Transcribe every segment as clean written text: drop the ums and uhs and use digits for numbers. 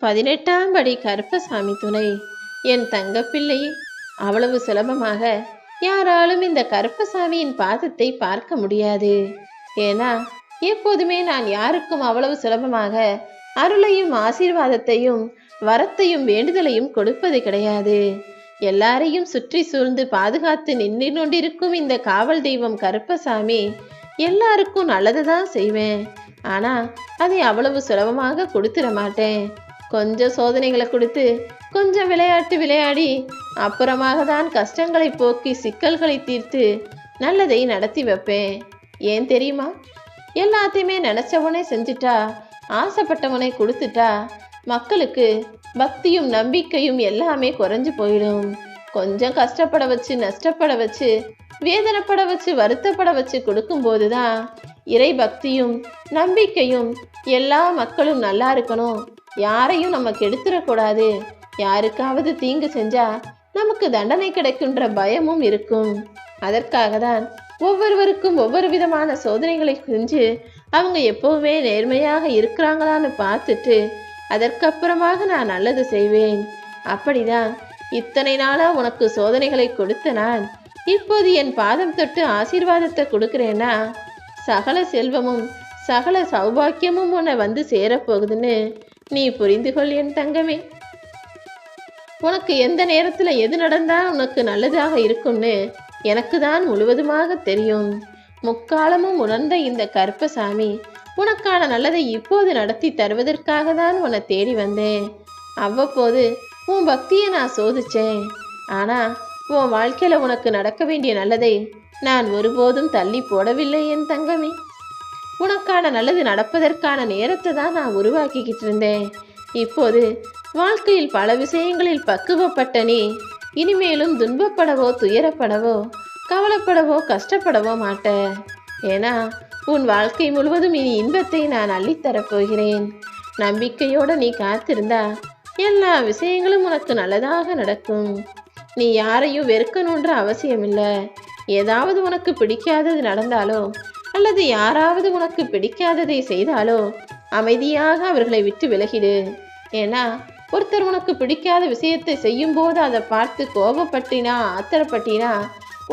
18ஆம் படி கருப்பசாமி துணை. என் தங்கப்பிள்ளையே, அவ்வளவு சுலபமாக யாராலும் இந்த கருப்பசாமியின் பாதத்தை பார்க்க முடியாது. ஏன்னா எப்போதுமே நான் யாருக்கும் அவ்வளவு சுலபமாக அருளையும் ஆசீர்வாதத்தையும் வரத்தையும் வேண்டுதலையும் கொடுப்பது கிடையாது. எல்லாரையும் சுற்றி சூழ்ந்து பாதுகாத்து நின்று கொண்டிருக்கும் இந்த காவல் தெய்வம் கருப்பசாமி எல்லாருக்கும் நல்லதுதான் செய்வேன். ஆனா அதை அவ்வளவு சுலபமாக கொடுத்துட மாட்டேன். கொஞ்சம் சோதனைகளை கொடுத்து கொஞ்சம் விளையாட்டு விளையாடி அப்புறமாக தான் கஷ்டங்களை போக்கி சிக்கல்களை தீர்த்து நல்லதை நடத்தி வைப்பேன். ஏன் தெரியுமா? எல்லாத்தையுமே நினைச்சவனே செஞ்சுட்டா, ஆசைப்பட்டவனை கொடுத்துட்டா மக்களுக்கு பக்தியும் நம்பிக்கையும் எல்லாமே குறைஞ்சு போயிடும். கொஞ்சம் கஷ்டப்பட வச்சு நஷ்டப்பட வச்சு வேதனைப்பட வச்சு வருத்தப்பட வச்சு கொடுக்கும்போது தான் இறை பக்தியும் நம்பிக்கையும் எல்லா மக்களும் நல்லா இருக்கணும், யாரையும் நம்ம கெடுத்துடக்கூடாது, யாருக்காவது தீங்கு செஞ்சா நமக்கு தண்டனை கிடைக்குன்ற பயமும் இருக்கும். அதற்காக தான் ஒவ்வொருவருக்கும் ஒவ்வொரு விதமான சோதனைகளை செஞ்சு அவங்க எப்பவுமே நேர்மையாக இருக்கிறாங்களான்னு பார்த்துட்டு அதற்கப்புறமாக நான் நல்லது செய்வேன். அப்படிதான் இத்தனை நாளா உனக்கு சோதனைகளை கொடுத்த நான் இப்போது என் பாதம் தொட்டு ஆசீர்வாதத்தை கொடுக்கிறேன்னா சகல செல்வமும் சகல சௌபாக்கியமும் உன்னை வந்து சேரப்போகுதுன்னு நீ புரிந்து கொள் என் தங்கமே. உனக்கு எந்த நேரத்துல எது நடந்தா உனக்கு நல்லதாக இருக்கும்னு எனக்கு தான் முழுவதுமாக தெரியும். முக்காலமும் உணர்ந்த இந்த கருப்பசாமி உனக்கான நல்லதை இப்போது நடத்தி தருவதற்காக தான் உன்னை தேடி வந்தேன். அவ்வப்போது உன் பக்தியை நான் சோதிச்சேன். ஆனா உன் வாழ்க்கையில உனக்கு நடக்க வேண்டிய நல்லதை நான் ஒருபோதும் தள்ளி போடவில்லை என் தங்கமே. உனக்கான நல்லது நடப்பதற்கான நேரத்தை தான் நான் உருவாக்கிக்கிட்டு இருந்தேன். இப்போது வாழ்க்கையில் பல விஷயங்களில் பக்குவப்பட்ட நீ இனிமேலும் துன்பப்படவோ துயரப்படவோ கவலைப்படவோ கஷ்டப்படவோ மாட்ட. ஏன்னா உன் வாழ்க்கை முழுவதும் இனி இன்பத்தை நான் அள்ளித்தரப்போகிறேன். நம்பிக்கையோட நீ காத்திருந்தா எல்லா விஷயங்களும் உனக்கு நல்லதாக நடக்கும். நீ யாரையும் வெறுக்கணுன்ற அவசியம் இல்லை. ஏதாவது உனக்கு பிடிக்காதது நடந்தாலோ அல்லது யாராவது உனக்கு பிடிக்காததை செய்தாலோ அமைதியாக அவர்களை விட்டு விலகிடு. ஏன்னா ஒருத்தர் உனக்கு பிடிக்காத விஷயத்தை செய்யும் போது அதை பார்த்து கோபப்பட்டினா ஆத்திரப்பட்டினா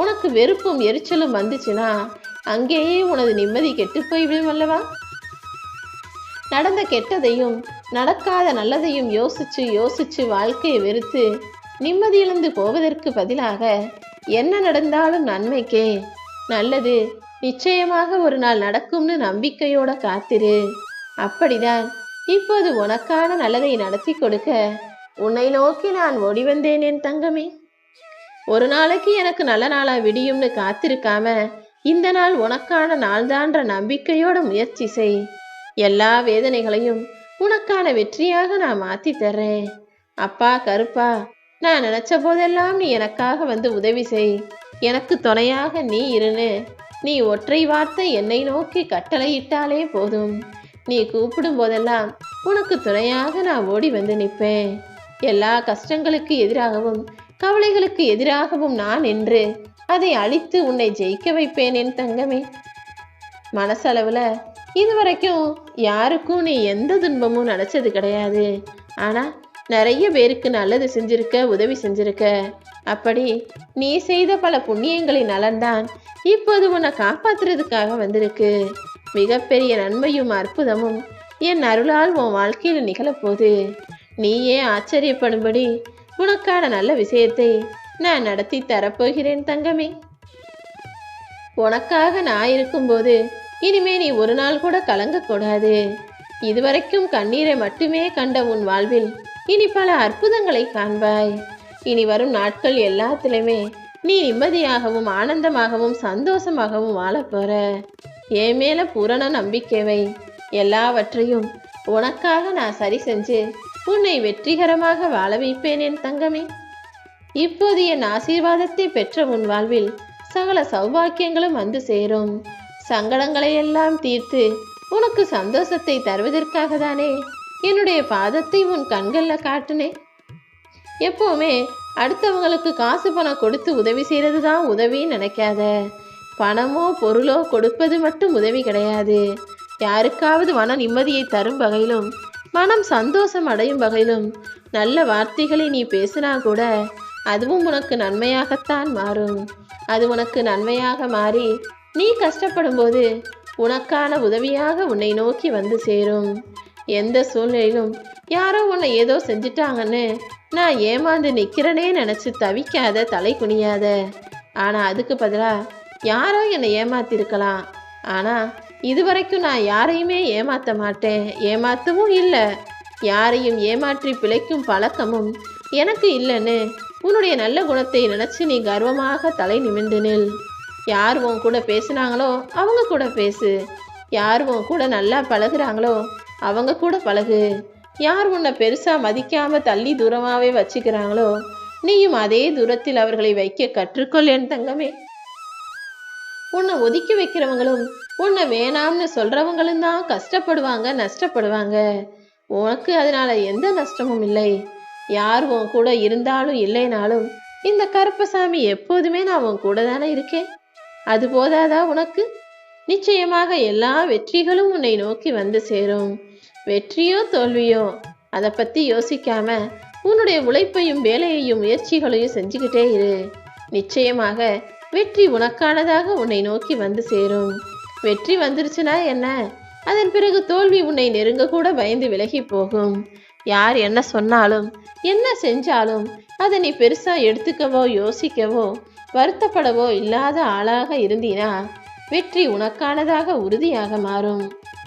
உனக்கு வெறுப்பும் எரிச்சலும் வந்துச்சுன்னா அங்கேயே உனது நிம்மதி கெட்டு போய்விடும் அல்லவா? நடந்த கெட்டதையும் நடக்காத நல்லதையும் யோசிச்சு யோசிச்சு வாழ்க்கையை வெறுத்து நிம்மதி இழந்து போவதற்கு பதிலாக என்ன நடந்தாலும் நன்மைக்கே, நல்லது நிச்சயமாக ஒரு நாள் நடக்கும்னு நம்பிக்கையோட காத்திரு. அப்படிதான் இப்போது உனக்கான நல்லதை நடத்தி கொடுக்க உன்னை நோக்கி நான் ஓடி வந்தேன் என் தங்கமே. ஒரு நாளைக்கு எனக்கு நல்ல நாளா விடியும்னு காத்திருக்காம இந்த நாள் உனக்கான நாள்தான்ற நம்பிக்கையோட முயற்சி செய். எல்லா வேதனைகளையும் உனக்கான வெற்றியாக நான் மாத்தி தர்றேன். அப்பா கருப்பா, நான் நினைச்ச போதெல்லாம் நீ எனக்காக வந்து உதவி செய், எனக்கு துணையாக நீ இருன்னு நீ ஒற்றை வார்த்தை என்னை நோக்கி கட்டளையிட்டாலே போதும். நீ கூப்பிடும் போதெல்லாம் உனக்கு துணையாக நான் ஓடி வந்து நிற்பேன். எல்லா கஷ்டங்களுக்கு எதிராகவும் கவலைகளுக்கு எதிராகவும் நான் நின்று அதை அழித்து உன்னை ஜெயிக்க வைப்பேன் என் தங்கமே. மனசளவுல இதுவரைக்கும் யாருக்கும் நீ எந்த துன்பமும் நினைச்சது கிடையாது. ஆனா நிறைய பேருக்கு நல்லது செஞ்சிருக்க, உதவி செஞ்சிருக்க. அப்படி நீ செய்த பல புண்ணியங்களின் நலன்தான் இப்போது உன்னை காப்பாத்துறதுக்காக வந்திருக்கு. மிகப்பெரிய நன்மையும் அற்புதமும் என் அருளால் உன் வாழ்க்கையில் நிகழப்போகுது. நீயே ஆச்சரியப்படும்படி உனக்கான நல்ல விஷயத்தை நான் நடத்தி தரப்போகிறேன் தங்கமே. உனக்காக நான் இருக்கும்போது இனிமே நீ ஒரு நாள் கூட கலங்கக்கூடாது. இதுவரைக்கும் கண்ணீரை மட்டுமே கண்ட உன் வாழ்வில் இனி பல அற்புதங்களை காண்பாய். இனி வரும் நாட்கள் எல்லாத்திலுமே நீ நிம்மதியாகவும் ஆனந்தமாகவும் சந்தோஷமாகவும் வாழப்போற. என் மேல பூரண நம்பிக்கை வை. எல்லாவற்றையும் உனக்காக நான் சரி செஞ்சு உன்னை வெற்றிகரமாக வாழ வைப்பேன் என் தங்கமே. இப்போது என் ஆசீர்வாதத்தை பெற்ற உன் வாழ்வில் சகல சௌபாக்கியங்களும் வந்து சேரும். சங்கடங்களை எல்லாம் தீர்த்து உனக்கு சந்தோஷத்தை தருவதற்காக தானே என்னுடைய பாதத்தை உன் கண்கள்ல காட்டுனேன். எப்பவுமே அடுத்தவங்களுக்கு காசு பணம் கொடுத்து உதவி செய்யறது தான் உதவின்னு நினைக்காத. பணமோ பொருளோ கொடுப்பது மட்டும் உதவி கிடையாது. யாருக்காவது மன நிம்மதியை தரும் வகையிலும் மனம் சந்தோஷம் அடையும் வகையிலும் நல்ல வார்த்தைகளை நீ பேசினா கூட அதுவும் உனக்கு நன்மையாகத்தான் மாறும். அது உனக்கு நன்மையாக மாறி நீ கஷ்டப்படும் போது உனக்கான உதவியாக உன்னை நோக்கி வந்து சேரும். எந்த சூழ்நிலையிலும் யாரோ உன்னை ஏதோ செஞ்சிட்டாங்கன்னு நான் ஏமாந்து நிற்கிறனே நினச்சி தவிக்காத, தலை குனியாத. ஆனால் அதுக்கு பதிலாக யாரோ என்னை ஏமாத்திருக்கலாம், ஆனால் இதுவரைக்கும் நான் யாரையுமே ஏமாற்ற மாட்டேன், ஏமாற்றவும் இல்லை, யாரையும் ஏமாற்றி பிழைக்கும் பழக்கமும் எனக்கு இல்லைன்னு உன்னுடைய நல்ல குணத்தை நினச்சி நீ கர்வமாக தலை நிமிர்ந்து நில். யார் உன் கூட பேசுனாங்களோ அவங்க கூட பேசு, யார் உன் கூட நல்லா பழகுறாங்களோ அவங்க கூட பழகு. யார் உன்னை பெருசாக மதிக்காமல் தள்ளி தூரமாகவே வச்சுக்கிறாங்களோ நீயும் அதே தூரத்தில் அவர்களை வைக்க கற்றுக்கொள் என் தங்கமே. உன்னை ஒதுக்கி வைக்கிறவங்களும் உன்னை வேணாம்னு சொல்கிறவங்களும் தான் கஷ்டப்படுவாங்க, நஷ்டப்படுவாங்க. உனக்கு அதனால் எந்த நஷ்டமும் இல்லை. யார் உன் கூட இருந்தாலும் இல்லைனாலும் இந்த கருப்பசாமி எப்போதுமே நான் உன் கூட தானே இருக்கேன். அது போதாதா உனக்கு? நிச்சயமாக எல்லா வெற்றிகளும் உன்னை நோக்கி வந்து சேரும். வெற்றியோ தோல்வியோ அதை பற்றி யோசிக்காம உன்னுடைய உழைப்பையும் வேலையையும் முயற்சிகளையும் செஞ்சுக்கிட்டே இரு. நிச்சயமாக வெற்றி உனக்கானதாக உன்னை நோக்கி வந்து சேரும். வெற்றி வந்துருச்சுன்னா என்ன, அதன் பிறகு தோல்வி உன்னை நெருங்க கூட பயந்து விலகி போகும். யார் என்ன சொன்னாலும் என்ன செஞ்சாலும் அதை நீ பெருசா எடுத்துக்கவோ யோசிக்கவோ வருத்தப்படவோ இல்லாத ஆளாக இருந்தீனா வெற்றி உனக்கானதாக உறுதியாக மாறும்.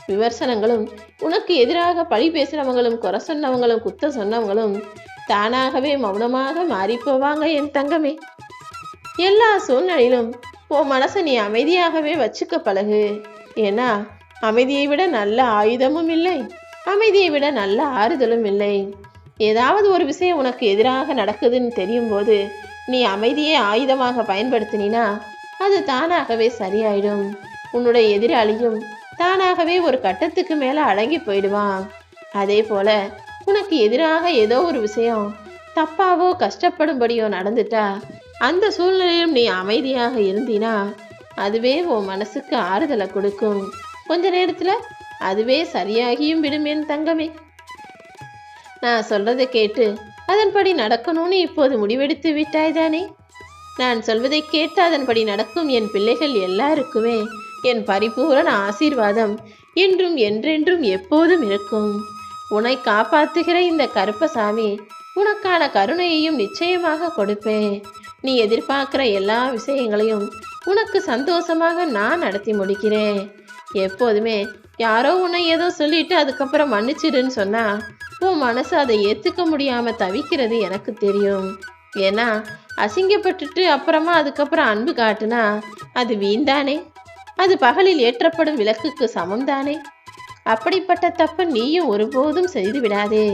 விமர்சனங்களும் உனக்கு எதிராக பழி பேசுறவங்களும் குறை சொன்னவங்களும் குத்த சொன்னவங்களும் தானாகவே மௌனமாக மாறி போவாங்க என் தங்கமே. எல்லா சூழ்நிலையிலும் உன் மனசை நீ அமைதியாகவே வச்சுக்க பழகு. ஏன்னா அமைதியை விட நல்ல ஆயுதமும் இல்லை, அமைதியை விட நல்ல ஆறுதலும் இல்லை. ஏதாவது ஒரு விஷயம் உனக்கு எதிராக நடக்குதுன்னு தெரியும் போது நீ அமைதியை ஆயுதமாக பயன்படுத்தினா அது தானாகவே சரியாயிடும். உன்னுடைய எதிராளியும் தானாகவே ஒரு கட்டத்துக்கு மேலே அடங்கி போயிடுவான். அதே போல உனக்கு எதிராக ஏதோ ஒரு விஷயம் தப்பாவோ கஷ்டப்படும்படியோ நடந்துட்டா அந்த சூழ்நிலையிலும் நீ அமைதியாக இருந்தினா அதுவே உன் மனசுக்கு ஆறுதலை கொடுக்கும். கொஞ்ச நேரத்தில் அதுவே சரியாகியும் விடும் என் தங்கமே. நான் சொல்றதை கேட்டு அதன்படி நடக்கணும்னு இப்போது முடிவெடுத்து விட்டாய் தானே? நான் சொல்வதை கேட்டு அதன்படி நடக்கும் என் பிள்ளைகள் எல்லாருக்குமே என் பரிபூரண ஆசீர்வாதம் என்றும் என்றென்றும் எப்போதும் இருக்கும். உன்னை காப்பாற்றுகிற இந்த கருப்பசாமி உனக்கான கருணையையும் நிச்சயமாக கொடுப்பேன். நீ எதிர்பார்க்கிற எல்லா விஷயங்களையும் உனக்கு சந்தோஷமாக நான் நடத்தி முடிக்கிறேன். எப்போதுமே யாரோ உன்னை ஏதோ சொல்லிட்டு அதுக்கப்புறம் மன்னிச்சிடுன்னு சொன்னா உன் மனசு அதை ஏற்றுக்க முடியாம தவிக்கிறது எனக்கு தெரியும். ஏன்னா அசிங்கப்பட்டுட்டு அப்புறமா அதுக்கப்புறம் அன்பு காட்டுனா அது வீண்தானே, அது பகலில் ஏற்றப்படும் விளக்குக்கு சமம்தானே. அப்படிப்பட்ட தப்ப நீயும் ஒருபோதும் செய்து விடாதே.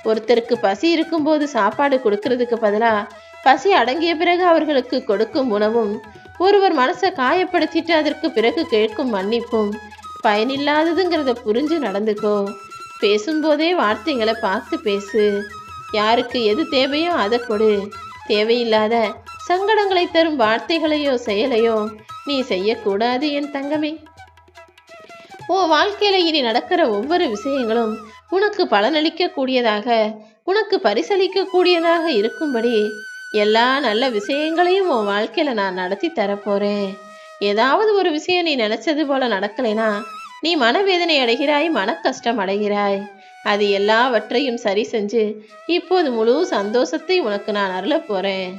ஒருத்தருக்கு பசி இருக்கும்போது சாப்பாடு கொடுக்கறதுக்கு பதிலாக பசி அடங்கிய பிறகு அவர்களுக்கு கொடுக்கும் உணவும், ஒருவர் மனசை காயப்படுத்திட்டு அதற்கு பிறகு கேட்கும் மன்னிப்பும் பயனில்லாததுங்கிறத புரிஞ்சு நடந்துக்கோ. பேசும்போதே வார்த்தைகளை பார்த்து பேசு. யாருக்கு எது தேவையோ அதை கொடு. தேவையில்லாத சங்கடங்களை தரும் வார்த்தைகளையோ செயலையோ நீ செய்யக்கூடாது என் தங்கமே. உன் வாழ்க்கையில இனி நடக்கிற ஒவ்வொரு விஷயங்களும் உனக்கு பலனளிக்க கூடியதாக, உனக்கு பரிசளிக்க கூடியதாக இருக்கும்படி எல்லா நல்ல விஷயங்களையும் உன் வாழ்க்கையில நான் நடத்தி தரப்போறேன். ஏதாவது ஒரு விஷயம் நீ நினைச்சது போல நடக்கலைனா நீ மனவேதனை அடைகிறாய், மன கஷ்டம் அடைகிறாய். அது எல்லாவற்றையும் சரி செஞ்சு இப்போது முழு சந்தோஷத்தை உனக்கு நான் அருளப் போறேன்.